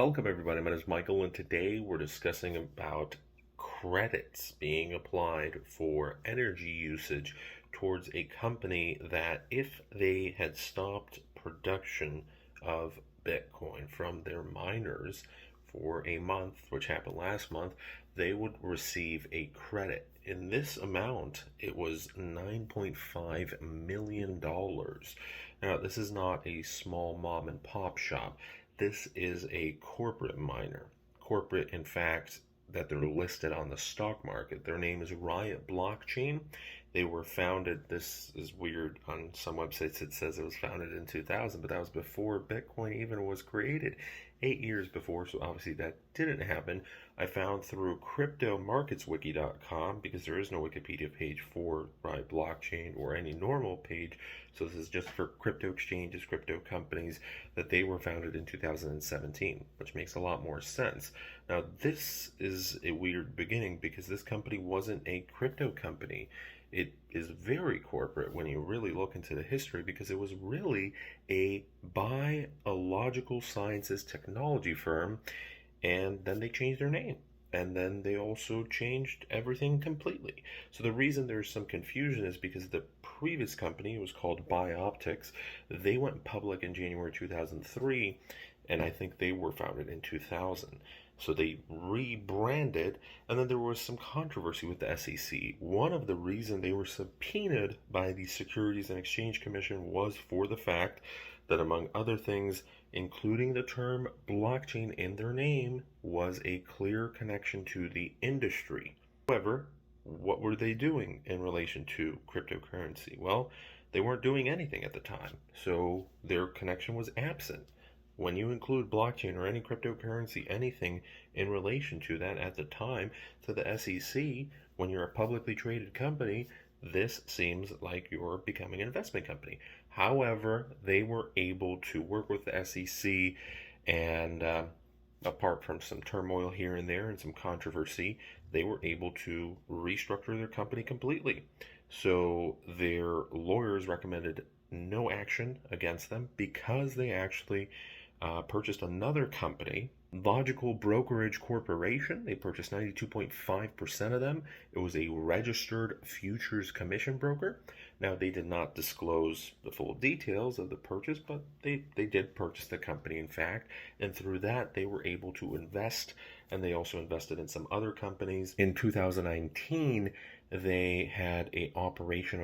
Welcome everybody, my name is Michael and today we're discussing about credits being applied for energy usage towards a company that if they had stopped production of Bitcoin from their miners for a month, which happened last month, they would receive a credit. In this amount, it was $9.5 million. Now, this is not a small mom and pop shop. This is a corporate miner. Corporate, in fact, that they're listed on the stock market. Their name is Riot Blockchain. They were founded, this is weird, on some websites it says it was founded in 2000, but that was before Bitcoin even was created. 8 years before, so obviously that didn't happen. I found through cryptomarketswiki.com, because there is no Wikipedia page for Riot Blockchain or any normal page, so this is just for crypto exchanges, crypto companies, that they were founded in 2017, which makes a lot more sense. Now, this is a weird beginning because this company wasn't a crypto company. It is very corporate when you really look into the history, because it was really a biological sciences technology firm, and then they changed their name. And then they also changed everything completely. So the reason there's some confusion is because the previous company was called Bioptics. They went public in January 2003, and I think they were founded in 2000. So they rebranded, and then there was some controversy with the SEC. One of the reasons they were subpoenaed by the Securities and Exchange Commission was for the fact that, among other things, including the term blockchain in their name, was a clear connection to the industry. However, what were they doing in relation to cryptocurrency? Well, they weren't doing anything at the time, so their connection was absent. When you include blockchain or any cryptocurrency, anything in relation to that at the time, to the SEC, when you're a publicly traded company, this seems like you're becoming an investment company. However, they were able to work with the SEC, and apart from some turmoil here and there and some controversy, they were able to restructure their company completely. So their lawyers recommended no action against them because they actually purchased another company, Logical Brokerage Corporation. They purchased 92.5% of them. It was a registered futures commission broker. Now, they did not disclose the full details of the purchase, but they did purchase the company, in fact, and through that, they were able to invest, and they also invested in some other companies. In 2019, they had a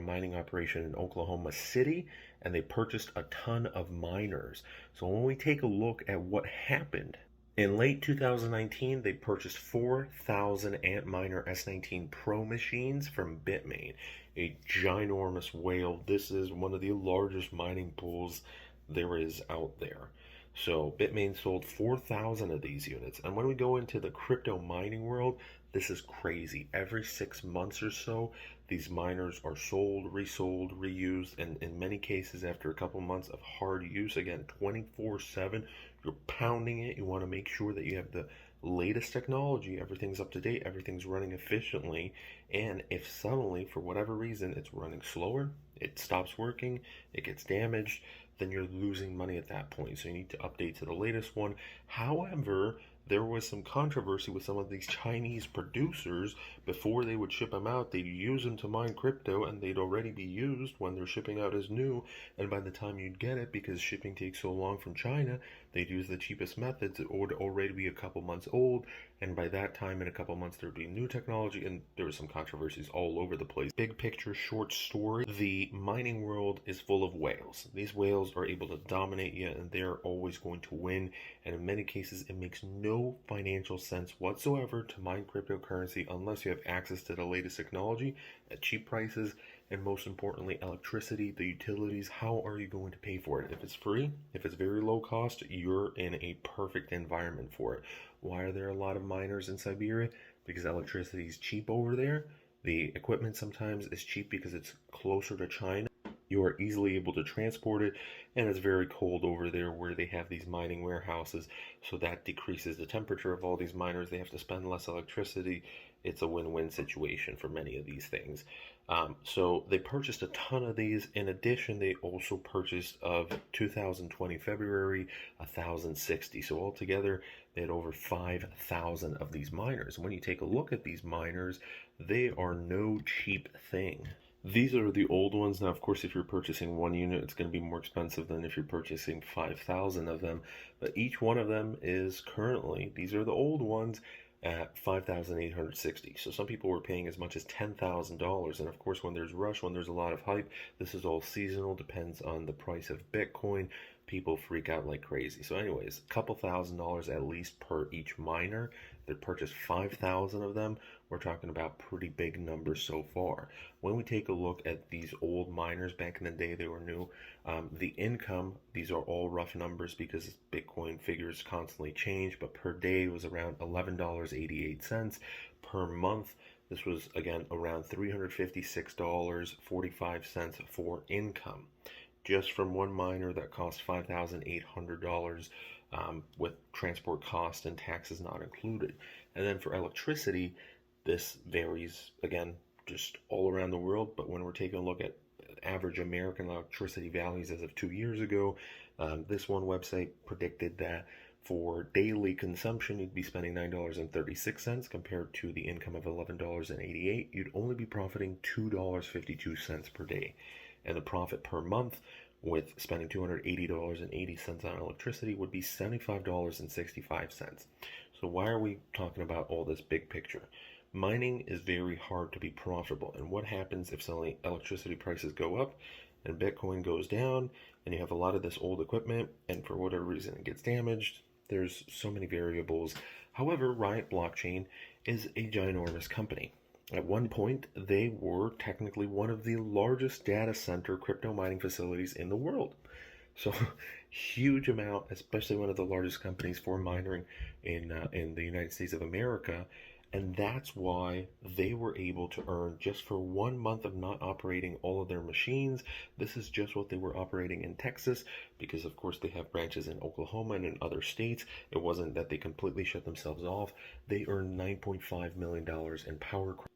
mining operation in Oklahoma City, and they purchased a ton of miners. So when we take a look at what happened, in late 2019, they purchased 4,000 Antminer S19 Pro machines from Bitmain, a ginormous whale. This is one of the largest mining pools there is out there. So Bitmain sold 4,000 of these units. And when we go into the crypto mining world, this is crazy. Every 6 months or so, these miners are sold, resold, reused, and in many cases, after a couple months of hard use, again, 24/7, you're pounding it. You want to make sure that you have the latest technology, everything's up to date, everything's running efficiently, and if suddenly, for whatever reason, it's running slower, it stops working, it gets damaged, then you're losing money at that point. So you need to update to the latest one. However, there was some controversy with some of these Chinese producers. Before they would ship them out, they'd use them to mine crypto, and they'd already be used when they're shipping out as new. And by the time you'd get it, because shipping takes so long from China, they'd use the cheapest methods. It would already be a couple months old, and by that time, in a couple months, there'd be new technology, and there were some controversies all over the place. Big picture, short story, the mining world is full of whales. These whales are able to dominate you, and they're always going to win, and in many cases, it makes no financial sense whatsoever to mine cryptocurrency unless you have access to the latest technology at cheap prices, and most importantly, electricity, the utilities. How are you going to pay for it? If it's free, if it's very low cost, you're in a perfect environment for it. Why are there a lot of miners in Siberia? Because electricity is cheap over there. The equipment sometimes is cheap because it's closer to China. You are easily able to transport it, and it's very cold over there where they have these mining warehouses, so that decreases the temperature of all these miners. They have to spend less electricity, it's a win-win situation for many of these things. So they purchased a ton of these. In addition, they also purchased of 2020 February 1,060. So altogether, they had over 5,000 of these miners. And when you take a look at these miners, they are no cheap thing. These are the old ones. Now, of course, if you're purchasing one unit, it's going to be more expensive than if you're purchasing 5,000 of them. But each one of them is currently, these are the old ones, at 5,860. So some people were paying as much as $10,000. And of course, when there's rush, when there's a lot of hype, this is all seasonal, depends on the price of Bitcoin. People freak out like crazy. So anyways, a couple $1,000s at least per each miner. They purchased 5,000 of them. We're talking about pretty big numbers so far. When we take a look at these old miners, back in the day they were new, the income, these are all rough numbers because Bitcoin figures constantly change, but per day was around $11.88. Per month, this was again around $356.45 for income. Just from one miner that cost $5,800 with transport cost and taxes not included. And then for electricity, this varies again just all around the world. But when we're taking a look at average American electricity values as of 2 years ago, this one website predicted that for daily consumption, you'd be spending $9.36 compared to the income of $11.88. You'd only be profiting $2.52 per day. And the profit per month with spending $280.80 on electricity would be $75.65. So why are we talking about all this big picture? Mining is very hard to be profitable. And what happens if suddenly electricity prices go up and Bitcoin goes down and you have a lot of this old equipment and for whatever reason it gets damaged? There's so many variables. However, Riot Blockchain is a ginormous company. At one point, they were technically one of the largest data center crypto mining facilities in the world. So, huge amount, especially one of the largest companies for mining in the United States of America. And that's why they were able to earn just for 1 month of not operating all of their machines. This is just what they were operating in Texas because, of course, they have branches in Oklahoma and in other states. It wasn't that they completely shut themselves off. They earned $9.5 million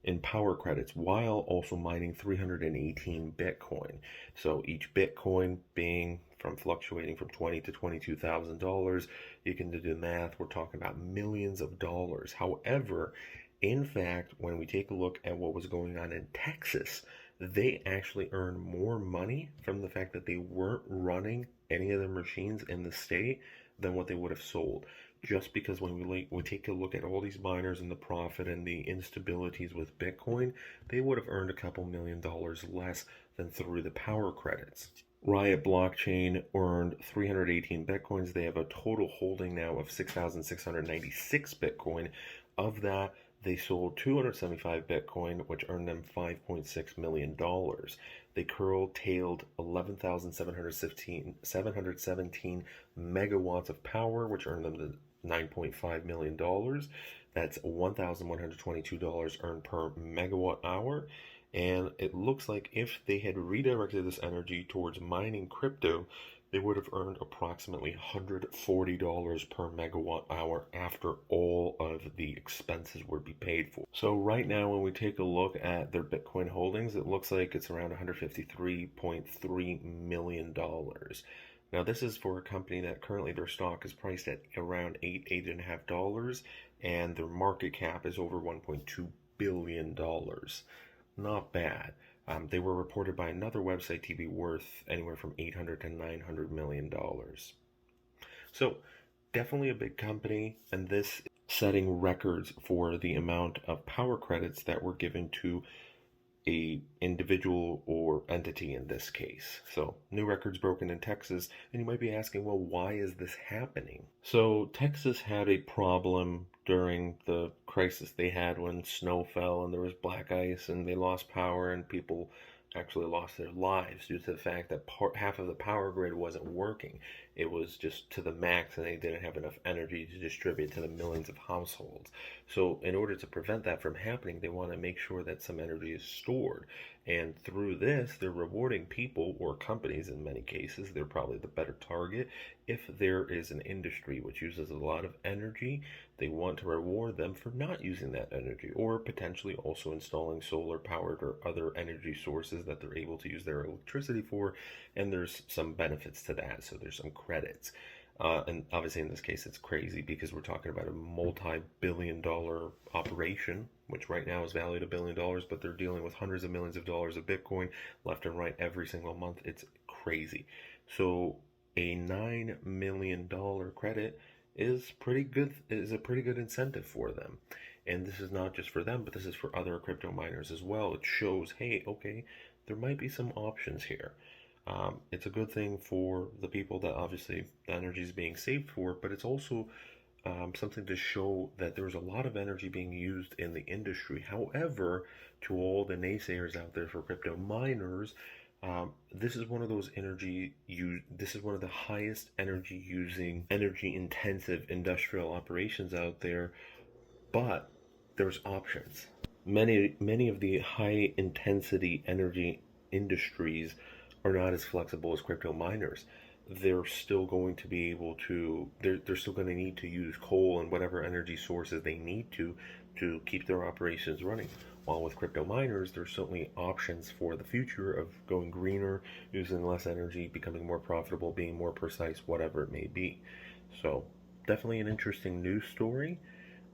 in power credits while also mining 318 Bitcoin. So each Bitcoin being fluctuating from $20,000 to $22,000. You can do the math. We're talking about millions of dollars. However, in fact, when we take a look at what was going on in Texas, they actually earned more money from the fact that they weren't running any of their machines in the state than what they would have sold. Just because when we take a look at all these miners and the profit and the instabilities with Bitcoin, they would have earned a couple $1,000,000 less than through the power credits. Riot Blockchain earned 318 Bitcoins. They have a total holding now of 6,696 Bitcoin. Of that, they sold 275 Bitcoin, which earned them $5.6 million. They curtailed 11,717 megawatts of power, which earned them the $9.5 million. That's $1,122 earned per megawatt hour. And it looks like if they had redirected this energy towards mining crypto, they would have earned approximately $140 per megawatt hour after all of the expenses would be paid for. So right now, when we take a look at their Bitcoin holdings, it looks like it's around $153.3 million. Now, this is for a company that currently their stock is priced at around $8.5, and their market cap is over $1.2 billion. Not bad. They were reported by another website to be worth anywhere from $800 to $900 million. So, definitely a big company, and this setting records for the amount of power credits that were given to a individual or entity in this case. So new records broken in Texas, and you might be asking, well, why is this happening? So Texas had a problem during the crisis they had when snow fell and there was black ice and they lost power and people actually lost their lives due to the fact that half of the power grid wasn't working. it was just to the max and they didn't have enough energy to distribute to the millions of households. So, in order to prevent that from happening, they want to make sure that some energy is stored. And through this, they're rewarding people or companies in many cases. They're probably the better target. If there is an industry which uses a lot of energy, they want to reward them for not using that energy, or potentially also installing solar powered or other energy sources that they're able to use their electricity for. And there's some benefits to that. So there's some credits. And obviously, in this case, it's crazy because we're talking about a multi-billion-dollar operation, which right now is valued $1 billion, but they're dealing with hundreds of millions of dollars of Bitcoin left and right every single month. It's crazy. So a $9 million credit is pretty good. Is a pretty good incentive for them. And this is not just for them, but this is for other crypto miners as well. It shows, hey, okay, there might be some options here. It's a good thing for the people that obviously the energy is being saved for, but it's also something to show that there's a lot of energy being used in the industry. However, to all the naysayers out there for crypto miners, this is one of those this is one of the highest energy using, energy intensive industrial operations out there, but there's options. Many of the high intensity energy industries are not as flexible as crypto miners. They're still going to be able to, they're still going to need to use coal and whatever energy sources they need to keep their operations running. While with crypto miners, there's certainly options for the future of going greener, using less energy, becoming more profitable, being more precise, whatever it may be. So definitely an interesting news story.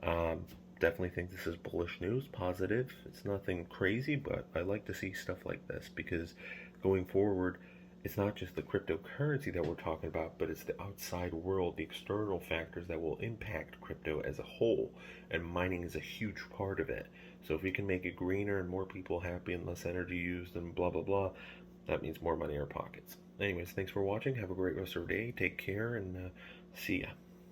Um, Definitely think this is bullish news, positive. It's nothing crazy, but I like to see stuff like this because going forward, it's not just the cryptocurrency that we're talking about, but it's the outside world, the external factors that will impact crypto as a whole. And mining is a huge part of it. So if we can make it greener and more people happy and less energy used and blah, blah, blah, that means more money in our pockets. Anyways, thanks for watching. Have a great rest of your day. Take care and see ya.